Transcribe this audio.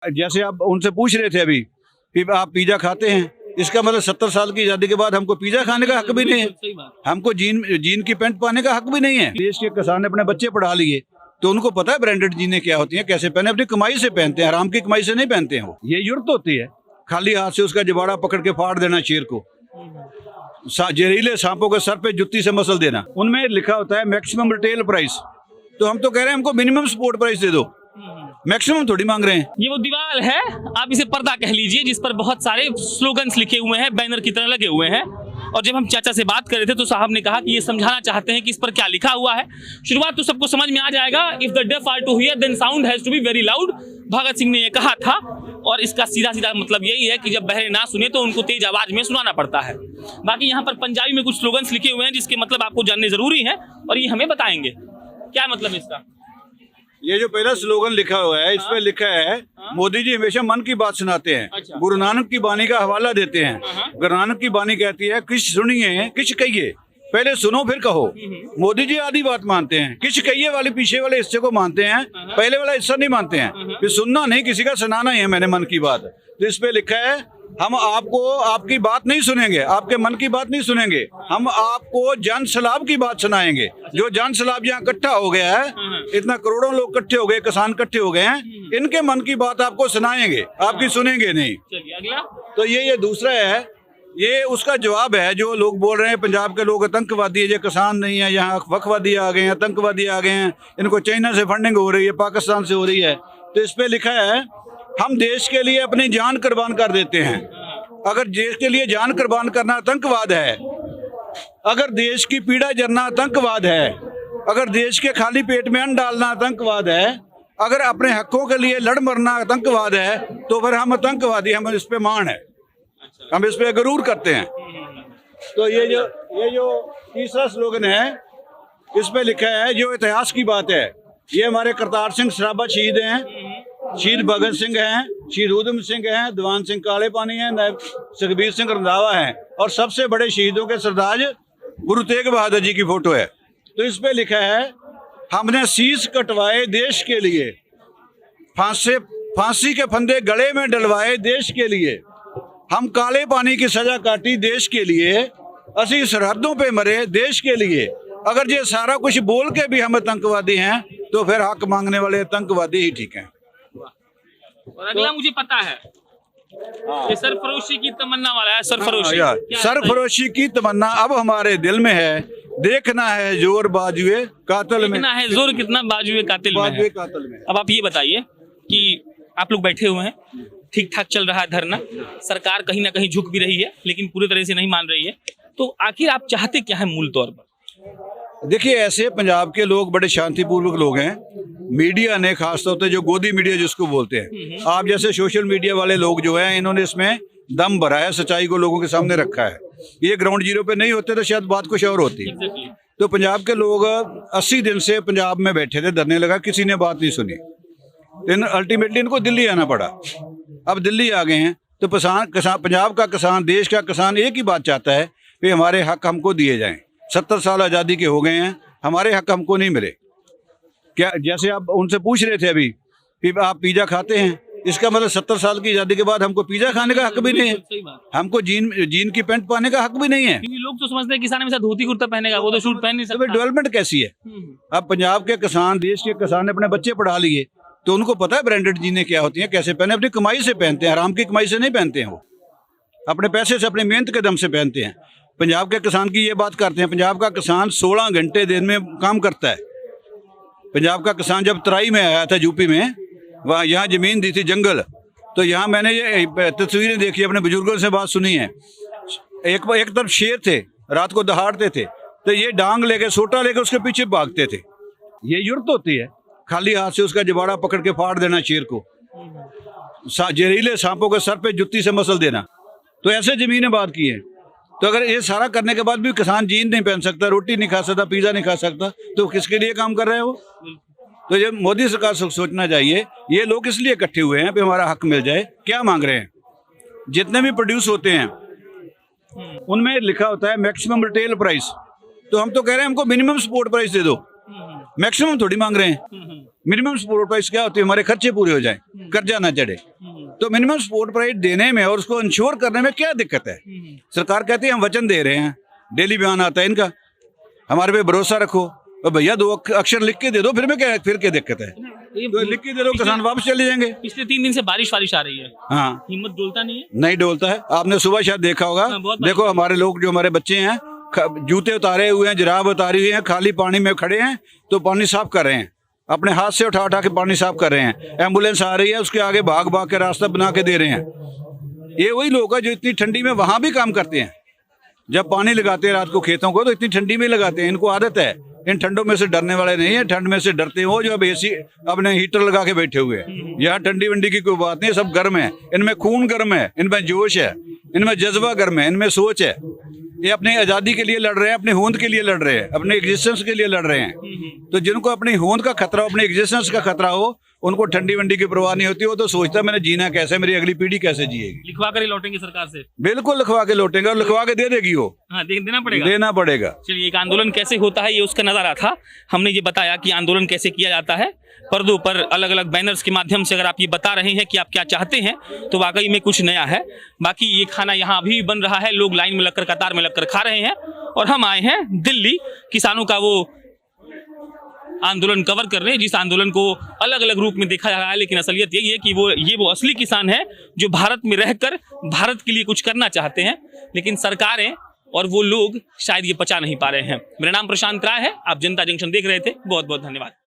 जैसे आप उनसे पूछ रहे थे अभी कि आप पिज्जा खाते हैं, इसका मतलब 70 साल की आज़ादी के बाद हमको पिज्जा खाने का हक भी नहीं है, हमको जीन की पैंट पाने का हक भी नहीं है। देश के किसान ने अपने बच्चे पढ़ा लिए तो उनको पता है ब्रांडेड जीने क्या होती हैं, कैसे पहने, अपनी कमाई से पहनते हैं, हराम की कमाई से नहीं पहनते हैं। वो ये जुर्त होती है खाली हाथ से उसका जबाड़ा पकड़ के फाड़ देना शेर को, जहरीले सांपों के सर पे जुत्ती से मसल देना। उनमें लिखा होता है मैक्सिमम रिटेल प्राइस, तो हम तो कह रहे हैं हमको मिनिमम सपोर्ट प्राइस दे दो, मैक्सिमम थोड़ी मांग रहे हैं। ये वो दीवार है, आप इसे पर्दा कह लीजिए, जिस पर बहुत सारे स्लोगन्स लिखे हुए हैं, बैनर की तरह लगे हुए हैं। और जब हम चाचा से बात कर रहे थे तो साहब ने कहा कि ये समझाना चाहते हैं कि इस पर क्या लिखा हुआ है। शुरुआत तो सबको समझ में आ जाएगा, if the deaf are to hear then sound has to be very loud. Bhagat Singh ने ये कहा था और इसका सीधा सीधा मतलब यही है कि जब बहरे ना सुने तो उनको तेज आवाज में सुनाना पड़ता है। बाकी यहाँ पर पंजाबी में कुछ स्लोगन्स लिखे हुए हैं जिसके मतलब आपको जानने जरूरी है और ये हमें बताएंगे क्या मतलब इसका। ये जो पहला स्लोगन लिखा हुआ है, इसमें लिखा है मोदी जी हमेशा मन की बात सुनाते हैं। अच्छा। गुरु नानक की बानी का हवाला देते हैं। गुरु नानक की बानी कहती है किछ सुनिए किछ कहिए, पहले सुनो फिर कहो। मोदी जी आधी बात मानते हैं, किछ कहिए वाले पीछे वाले हिस्से को मानते हैं, पहले वाला हिस्सा नहीं मानते हैं। फिर सुनना नहीं, किसी का सुनाना ही है मैंने मन की बात। तो इस पे लिखा है हम आपको आपकी बात नहीं सुनेंगे, आपके मन की बात नहीं सुनेंगे, हम आपको जन सलाब की बात सुनाएंगे। जो जन सलाब यहाँ इकट्ठा हो गया है, इतना करोड़ों लोग इकट्ठे हो गए, किसान इकट्ठे हो गए हैं, इनके मन की बात आपको सुनाएंगे, आपकी सुनेंगे नहीं। चलिए अगला। तो ये दूसरा है, ये उसका जवाब है जो लोग बोल रहे हैं पंजाब के लोग आतंकवादी है, ये किसान नहीं है, यहाँ वक्फवादी आ गए हैं, आतंकवादी आ गए हैं, इनको चाइना से फंडिंग हो रही है, पाकिस्तान से हो रही है। तो इस पे लिखा है हम देश के लिए अपनी जान कुर्बान कर देते हैं। अगर देश के लिए जान कुर्बान करना आतंकवाद है, अगर देश की पीड़ा जरना आतंकवाद है, अगर देश के खाली पेट में अन्न डालना आतंकवाद है, अगर अपने हकों के लिए लड़ मरना आतंकवाद है, तो फिर हम आतंकवादी, हम इस पे मान है, हम इस पे गरूर करते हैं। तो ये जो तीसरा स्लोगन है, इस पे लिखा है जो इतिहास की बात है। ये हमारे करतार सिंह सराबा शहीद हैं, शहीद भगत सिंह हैं, शहीद उधम सिंह हैं, दीवान सिंह काले पानी हैं, नायब सुखबीर सिंह रंधावा हैं, और सबसे बड़े शहीदों के सरताज गुरु तेग बहादुर जी की फोटो है। तो इस पे लिखा है हमने शीश कटवाए देश के लिए, फांसी के फंदे गले में डलवाए देश के लिए, हम काले पानी की सजा काटी देश के लिए, असी सरहदों पे मरे देश के लिए। अगर ये सारा कुछ बोल के भी हम आतंकवादी हैं तो फिर हक मांगने वाले आतंकवादी ही ठीक हैं। और अगला मुझे पता है, ये सरफरोशी की तमन्ना वाला है। सरफरोशी, सरफरोशी की तमन्ना अब हमारे दिल में है, देखना है जोर बाजुए कातिल में, देखना है जोर कितना बाजुए कातिल में है। अब आप ये बताइए कि आप लोग बैठे हुए हैं, ठीक ठाक चल रहा है धरना, सरकार कहीं ना कहीं झुक भी रही है लेकिन पूरी तरह से नहीं मान रही है, तो आखिर आप चाहते क्या है मूल तौर पर? देखिए, ऐसे पंजाब के लोग बड़े शांतिपूर्वक लोग हैं। मीडिया ने खासतौर पे जो गोदी मीडिया जिसको बोलते हैं, आप जैसे सोशल मीडिया वाले लोग जो हैं, इन्होंने इसमें दम भरा है, सच्चाई को लोगों के सामने रखा है। ये ग्राउंड जीरो पे नहीं होते तो शायद बात कुछ और होती। तो पंजाब के लोग 80 दिन से पंजाब में बैठे थे, धरने लगा, किसी ने बात नहीं सुनी। अल्टीमेटली इनको दिल्ली आना पड़ा। अब दिल्ली आ गए हैं तो किसान पंजाब का किसान, देश का किसान एक ही बात चाहता है कि हमारे हक हमको दिए जाएं। 70 साल आज़ादी के हो गए हैं, हमारे हक हमको नहीं मिले। क्या जैसे आप उनसे पूछ रहे थे अभी कि आप पिज्जा खाते हैं, इसका मतलब 70 साल की आज़ादी के बाद हमको पिज्जा खाने का हक भी नहीं है, हमको जीन की पैंट पहनने का हक भी नहीं है। लोग तो समझते हैं किसान हमेशा धोती कुर्ता पहनेगा, वो तो सूट पहन नहीं सकता। डेवलपमेंट कैसी है? अब पंजाब के किसान, देश के किसान ने अपने बच्चे पढ़ा लिए तो उनको पता है ब्रांडेड जीने क्या होती हैं, कैसे पहने, अपनी कमाई से पहनते हैं, हराम की कमाई से नहीं पहनते हैं। वो अपने पैसे से, अपनी मेहनत के दम से पहनते हैं। पंजाब के किसान की ये बात करते हैं, पंजाब का किसान 16 घंटे दिन में काम करता है। पंजाब का किसान जब तराई में आया था यूपी में, वहाँ यहाँ ज़मीन दी थी जंगल, तो यहाँ मैंने ये तस्वीरें देखी, अपने बुजुर्गों से बात सुनी है। एक तरफ शेर थे, रात को दहाड़ते थे, तो ये डांग लेके, सोटा लेके उसके पीछे भागते थे। ये जुर्त होती है खाली हाथ से उसका जबाड़ा पकड़ के फाड़ देना शेर को, जहरीले सांपों के सर पे जुत्ती से मसल देना। तो ऐसे ज़मीनें बात की है। तो अगर ये सारा करने के बाद भी किसान जीन नहीं पहन सकता, रोटी नहीं खा सकता, पिज़्ज़ा नहीं खा सकता, तो किसके लिए काम कर रहे हैं वो? तो ये मोदी सरकार सोचना चाहिए, ये लोग इसलिए इकट्ठे हुए हैं कि हमारा हक मिल जाए। क्या मांग रहे हैं? जितने भी प्रोड्यूस होते हैं उनमें लिखा होता है मैक्सिमम रिटेल प्राइस, तो हम तो कह रहे हैं हमको मिनिमम सपोर्ट प्राइस दे दो, मैक्सिमम थोड़ी मांग रहे हैं। मिनिमम सपोर्ट प्राइस क्या होती है, हमारे खर्चे पूरे हो जाएं, कर्जा ना चढ़े। तो मिनिमम सपोर्ट प्राइस देने में और उसको इंश्योर करने में क्या दिक्कत है? सरकार कहती है हम वचन दे रहे हैं, डेली बयान आता है इनका, हमारे पे भरोसा रखो। और भैया 2 अक्षर लिख के दे दो, फिर क्या दिक्कत है? तो लिख के दे दो, किसान वापस चले जाएंगे। पिछले 3 दिन से बारिश आ रही है। हाँ, हिम्मत डोलता नहीं है? नहीं डोलता है। आपने सुबह शायद देखा होगा, देखो हमारे लोग, जो हमारे बच्चे हैं, जूते उतारे हुए हैं, जुराब उतारी हुई हैं, खाली पानी में खड़े हैं, तो पानी साफ कर रहे हैं, अपने हाथ से उठा उठा के पानी साफ कर रहे हैं। एम्बुलेंस आ रही है, उसके आगे भाग भाग के रास्ता बना के दे रहे हैं। ये वही लोग हैं जो इतनी ठंडी में वहां भी काम करते हैं। जब पानी लगाते हैं रात को खेतों को, तो इतनी ठंडी में लगाते हैं, इनको आदत है। इन ठंडों में से डरने वाले नहीं है, ठंड में से डरते हो जो अब एसी अपने हीटर लगा के बैठे हुए हैं। यहाँ ठंडी वंडी की कोई बात नहीं, सब गर्म है, इनमें खून गर्म है, इनमें जोश है, इनमें जज्बा गर्म है, इनमें सोच है। ये अपनी आज़ादी के लिए लड़ रहे हैं, अपनी होंद के लिए लड़ रहे हैं, अपने एग्जिस्टेंस के लिए लड़ रहे हैं। तो जिनको अपनी होंद का खतरा हो, अपने एग्जिस्टेंस का खतरा हो, उनको ठंडी वंडी की परवाह नहीं होती। वो तो सोचता है मैंने जीना कैसे, मेरी अगली पीढ़ी कैसे जिएगी। लिखवा कर ही लौटेंगे सरकार से? बिल्कुल लिखवा के लौटेंगे, और लिखवा के दे देगी वो। हाँ, देना पड़ेगा। देना पड़ेगा। चलिए, एक आंदोलन कैसे होता है ये उसका नजारा था। हमने ये बताया कि आंदोलन कैसे किया जाता है। पर्दों पर अलग अलग बैनर्स के माध्यम से अगर आप ये बता रहे हैं कि आप क्या चाहते हैं, तो वाकई में कुछ नया है। बाकी ये खाना यहाँ अभी भी बन रहा है, लोग लाइन में लगकर, कतार में लगकर खा रहे हैं। और हम आए हैं दिल्ली किसानों का वो आंदोलन कवर कर रहे हैं, जिस आंदोलन को अलग अलग रूप में देखा जा रहा है। लेकिन असलियत यही है कि वो असली किसान है जो भारत में रहकर भारत के लिए कुछ करना चाहते हैं, लेकिन सरकारें और वो लोग शायद ये पचा नहीं पा रहे हैं। मेरा नाम प्रशांत राय है, आप जनता जंक्शन देख रहे थे। बहुत बहुत धन्यवाद।